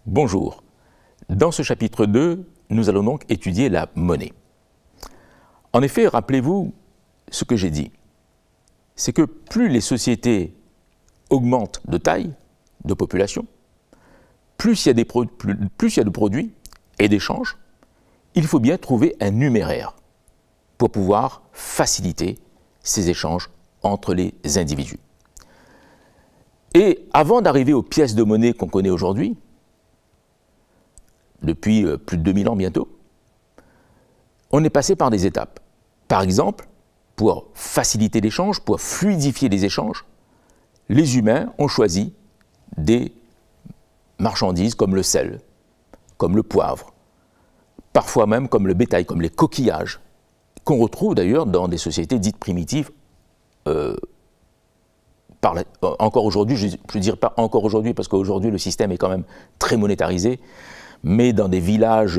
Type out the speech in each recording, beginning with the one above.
Bonjour. Dans ce chapitre 2, nous allons donc étudier la monnaie. En effet, rappelez-vous ce que j'ai dit. C'est que plus les sociétés augmentent de taille, de population, plus il y a de produits et d'échanges, il faut bien trouver un numéraire pour pouvoir faciliter ces échanges entre les individus. Et avant d'arriver aux pièces de monnaie qu'on connaît aujourd'hui, depuis plus de 2000 ans bientôt, on est passé par des étapes. Par exemple, pour faciliter l'échange, pour fluidifier les échanges, les humains ont choisi des marchandises comme le sel, comme le poivre, parfois même comme le bétail, comme les coquillages, qu'on retrouve d'ailleurs dans des sociétés dites primitives. Encore aujourd'hui, je ne dirais pas encore aujourd'hui, parce qu'aujourd'hui le système est quand même très monétarisé, mais dans des villages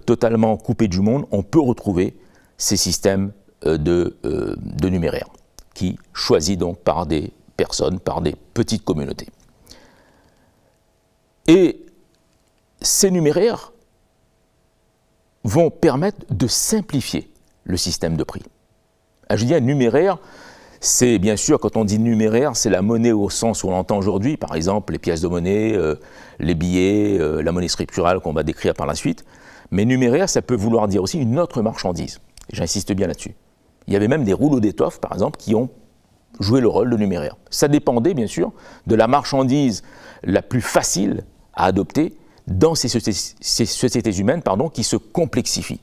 totalement coupés du monde, on peut retrouver ces systèmes de numéraires, qui choisis donc par des personnes, par des petites communautés. Et ces numéraires vont permettre de simplifier le système de prix. Je dis un numéraire, c'est bien sûr, quand on dit numéraire, c'est la monnaie au sens où on l'entend aujourd'hui, par exemple les pièces de monnaie, les billets, la monnaie scripturale qu'on va décrire par la suite. Mais numéraire, ça peut vouloir dire aussi une autre marchandise. J'insiste bien là-dessus. Il y avait même des rouleaux d'étoffe, par exemple, qui ont joué le rôle de numéraire. Ça dépendait, bien sûr, de la marchandise la plus facile à adopter dans ces sociétés humaines qui se complexifient.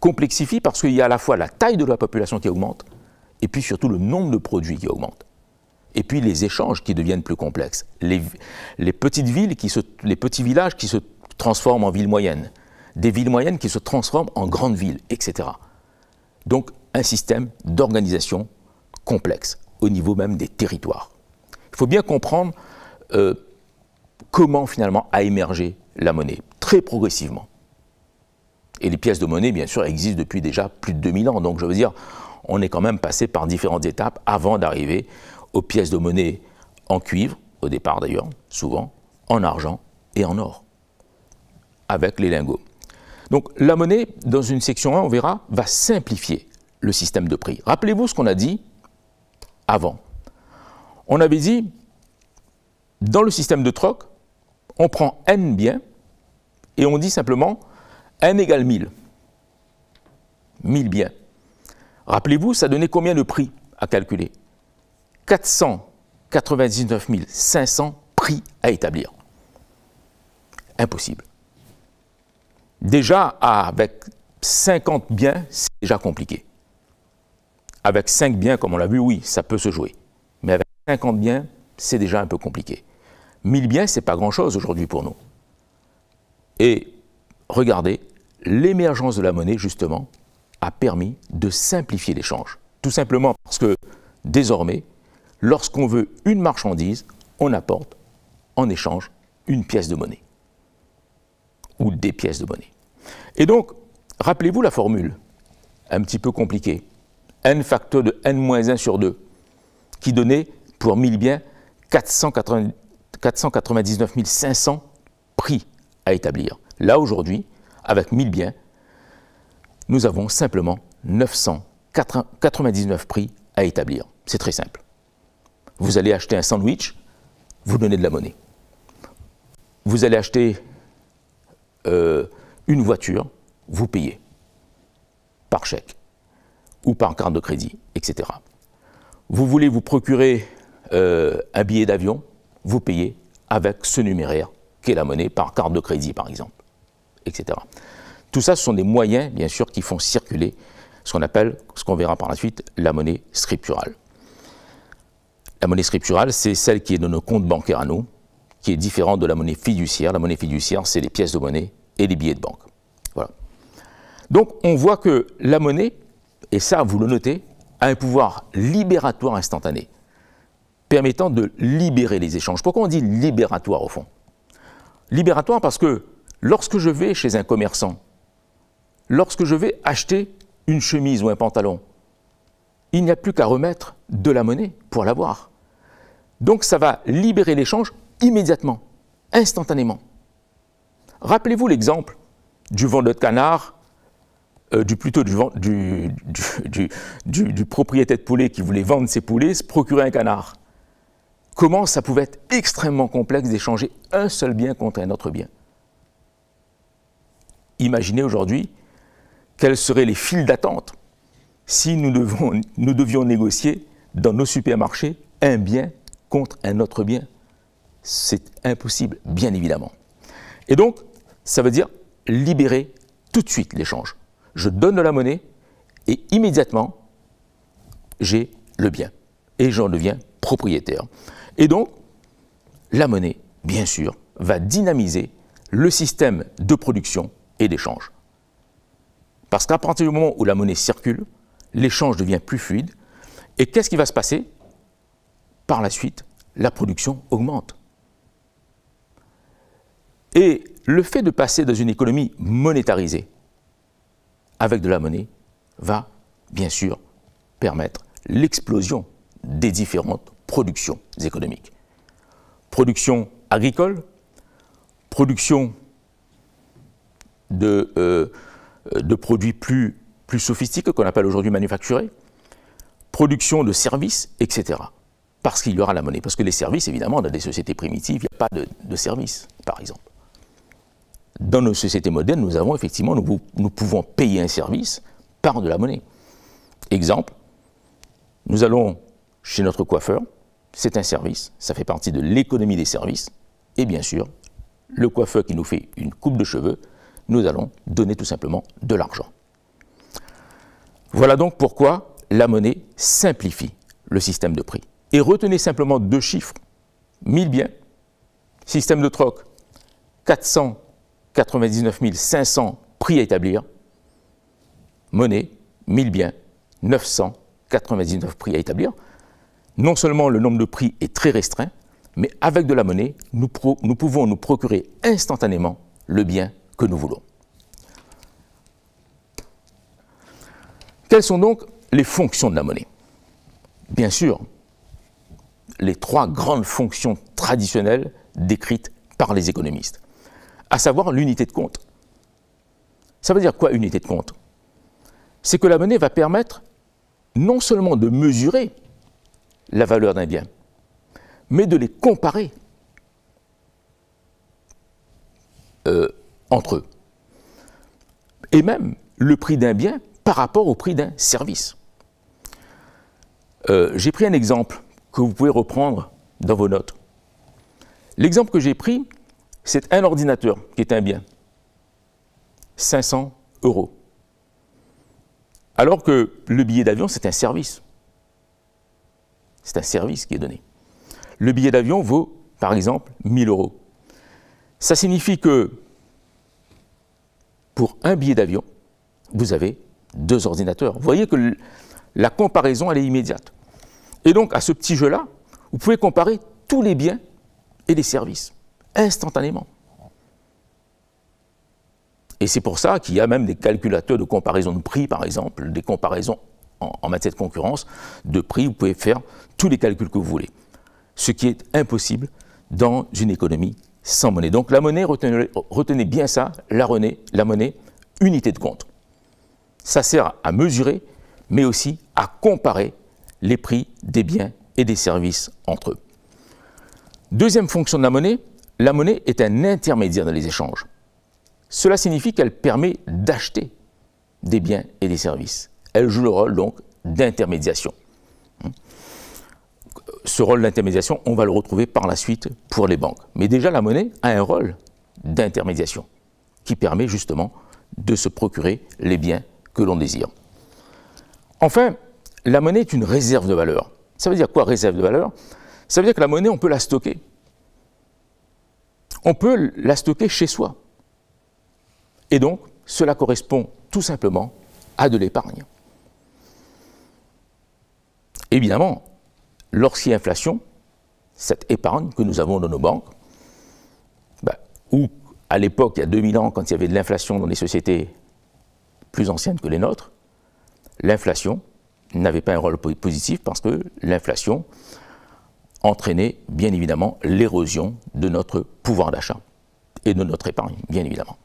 Complexifient parce qu'il y a à la fois la taille de la population qui augmente, et puis surtout le nombre de produits qui augmente. Et puis les échanges qui deviennent plus complexes. Les petites villes, les petits villages qui se transforment en villes moyennes. Des villes moyennes qui se transforment en grandes villes, etc. Donc un système d'organisation complexe, au niveau même des territoires. Il faut bien comprendre comment finalement a émergé la monnaie, très progressivement. Et les pièces de monnaie, bien sûr, existent depuis déjà plus de 2000 ans. Donc je veux dire, on est quand même passé par différentes étapes avant d'arriver aux pièces de monnaie en cuivre, au départ d'ailleurs, souvent, en argent et en or, avec les lingots. Donc la monnaie, dans une section 1, on verra, va simplifier le système de prix. Rappelez-vous ce qu'on a dit avant. On avait dit, dans le système de troc, on prend N biens et on dit simplement N égale 1000. 1000 biens. Rappelez-vous, ça donnait combien de prix à calculer? 499 500 prix à établir. Impossible. Déjà, avec 50 biens, c'est déjà compliqué. Avec 5 biens, comme on l'a vu, oui, ça peut se jouer. Mais avec 50 biens, c'est déjà un peu compliqué. 1000 biens, ce n'est pas grand-chose aujourd'hui pour nous. Et regardez, l'émergence de la monnaie, justement, a permis de simplifier l'échange. Tout simplement parce que, désormais, lorsqu'on veut une marchandise, on apporte en échange une pièce de monnaie. Ou des pièces de monnaie. Et donc, rappelez-vous la formule, un petit peu compliquée, n facteur de n-1 sur 2, qui donnait pour 1000 biens 499 500 prix à établir. Là, aujourd'hui, avec 1000 biens, nous avons simplement 999 prix à établir. C'est très simple. Vous allez acheter un sandwich, vous donnez de la monnaie. Vous allez acheter une voiture, vous payez par chèque ou par carte de crédit, etc. Vous voulez vous procurer un billet d'avion, vous payez avec ce numéraire qu'est la monnaie par carte de crédit, par exemple, etc. Tout ça, ce sont des moyens, bien sûr, qui font circuler ce qu'on appelle, ce qu'on verra par la suite, la monnaie scripturale. La monnaie scripturale, c'est celle qui est dans nos comptes bancaires à nous, qui est différente de la monnaie fiduciaire. La monnaie fiduciaire, c'est les pièces de monnaie et les billets de banque. Voilà. Donc, on voit que la monnaie, et ça, vous le notez, a un pouvoir libératoire instantané, permettant de libérer les échanges. Pourquoi on dit libératoire, au fond? Libératoire parce que lorsque je vais chez un commerçant, lorsque je vais acheter une chemise ou un pantalon, il n'y a plus qu'à remettre de la monnaie pour l'avoir. Donc ça va libérer l'échange immédiatement, instantanément. Rappelez-vous l'exemple du vendeur de canard, du propriétaire de poulet qui voulait vendre ses poulets, se procurer un canard. Comment ça pouvait être extrêmement complexe d'échanger un seul bien contre un autre bien. Imaginez aujourd'hui quels seraient les files d'attente si nous devions négocier dans nos supermarchés un bien contre un autre bien. C'est impossible, bien évidemment. Et donc, ça veut dire libérer tout de suite l'échange. Je donne de la monnaie et immédiatement, j'ai le bien et j'en deviens propriétaire. Et donc, la monnaie, bien sûr, va dynamiser le système de production et d'échange. Parce qu'à partir du moment où la monnaie circule, l'échange devient plus fluide. Et qu'est-ce qui va se passer? Par la suite, la production augmente. Et le fait de passer dans une économie monétarisée avec de la monnaie va, bien sûr, permettre l'explosion des différentes productions économiques. Production agricole, production de produits plus sophistiqués qu'on appelle aujourd'hui manufacturés, production de services, etc. Parce qu'il y aura la monnaie. Parce que les services, évidemment, dans des sociétés primitives, il n'y a pas de services, par exemple. Dans nos sociétés modernes, nous avons effectivement, nous pouvons payer un service par de la monnaie. Exemple, nous allons chez notre coiffeur, c'est un service, ça fait partie de l'économie des services, et bien sûr, le coiffeur qui nous fait une coupe de cheveux, nous allons donner tout simplement de l'argent. Voilà donc pourquoi la monnaie simplifie le système de prix. Et retenez simplement deux chiffres, 1000 biens, système de troc, 499 500 prix à établir, monnaie, 1000 biens, 999 prix à établir. Non seulement le nombre de prix est très restreint, mais avec de la monnaie, nous pouvons nous procurer instantanément le bien que nous voulons. Quelles sont donc les fonctions de la monnaie? Bien sûr, les trois grandes fonctions traditionnelles décrites par les économistes, à savoir l'unité de compte. Ça veut dire quoi, unité de compte? C'est que la monnaie va permettre non seulement de mesurer la valeur d'un bien, mais de les comparer entre eux. Et même le prix d'un bien par rapport au prix d'un service. J'ai pris un exemple que vous pouvez reprendre dans vos notes. L'exemple que j'ai pris, c'est un ordinateur qui est un bien. 500 €. Alors que le billet d'avion, c'est un service. C'est un service qui est donné. Le billet d'avion vaut, par exemple, 1000 €. Ça signifie que pour un billet d'avion, vous avez 2 ordinateurs. Vous voyez que la comparaison, elle est immédiate. Et donc, à ce petit jeu-là, vous pouvez comparer tous les biens et les services, instantanément. Et c'est pour ça qu'il y a même des calculateurs de comparaison de prix, par exemple, des comparaisons en matière de concurrence de prix. Vous pouvez faire tous les calculs que vous voulez. Ce qui est impossible dans une économie sans monnaie. Donc la monnaie, retenez bien ça, la monnaie, unité de compte. Ça sert à mesurer, mais aussi à comparer les prix des biens et des services entre eux. Deuxième fonction de la monnaie est un intermédiaire dans les échanges. Cela signifie qu'elle permet d'acheter des biens et des services. Elle joue le rôle donc d'intermédiation. Ce rôle d'intermédiation, on va le retrouver par la suite pour les banques. Mais déjà, la monnaie a un rôle d'intermédiation qui permet justement de se procurer les biens que l'on désire. Enfin, la monnaie est une réserve de valeur. Ça veut dire quoi, réserve de valeur? Ça veut dire que la monnaie, on peut la stocker. On peut la stocker chez soi. Et donc, cela correspond tout simplement à de l'épargne. Évidemment, lorsqu'il y a inflation, cette épargne que nous avons dans nos banques, ou à l'époque, il y a 2000 ans, quand il y avait de l'inflation dans les sociétés plus anciennes que les nôtres, l'inflation n'avait pas un rôle positif parce que l'inflation entraînait bien évidemment l'érosion de notre pouvoir d'achat. et de notre épargne, bien évidemment.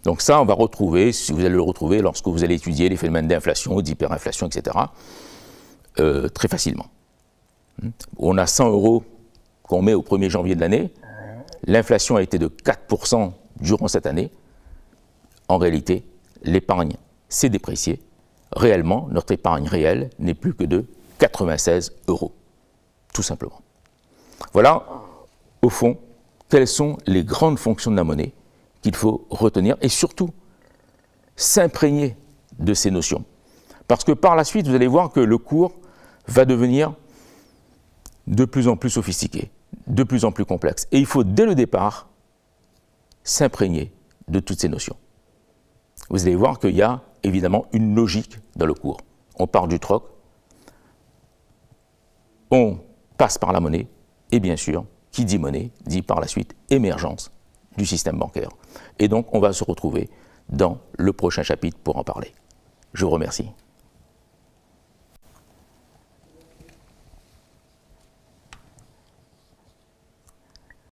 Donc ça, on va retrouver, si vous allez le retrouver lorsque vous allez étudier les phénomènes d'inflation, d'hyperinflation, etc., très facilement. On a 100 € qu'on met au 1er janvier de l'année. L'inflation a été de 4% durant cette année. En réalité, l'épargne s'est dépréciée. Réellement, notre épargne réelle n'est plus que de 96 €, tout simplement. Voilà, au fond, quelles sont les grandes fonctions de la monnaie qu'il faut retenir et surtout s'imprégner de ces notions. Parce que par la suite, vous allez voir que le cours va devenir de plus en plus sophistiqué, de plus en plus complexe. Et il faut, dès le départ, s'imprégner de toutes ces notions. Vous allez voir qu'il y a évidemment une logique dans le cours. On part du troc, on passe par la monnaie, et bien sûr, qui dit monnaie, dit par la suite émergence du système bancaire. Et donc, on va se retrouver dans le prochain chapitre pour en parler. Je vous remercie.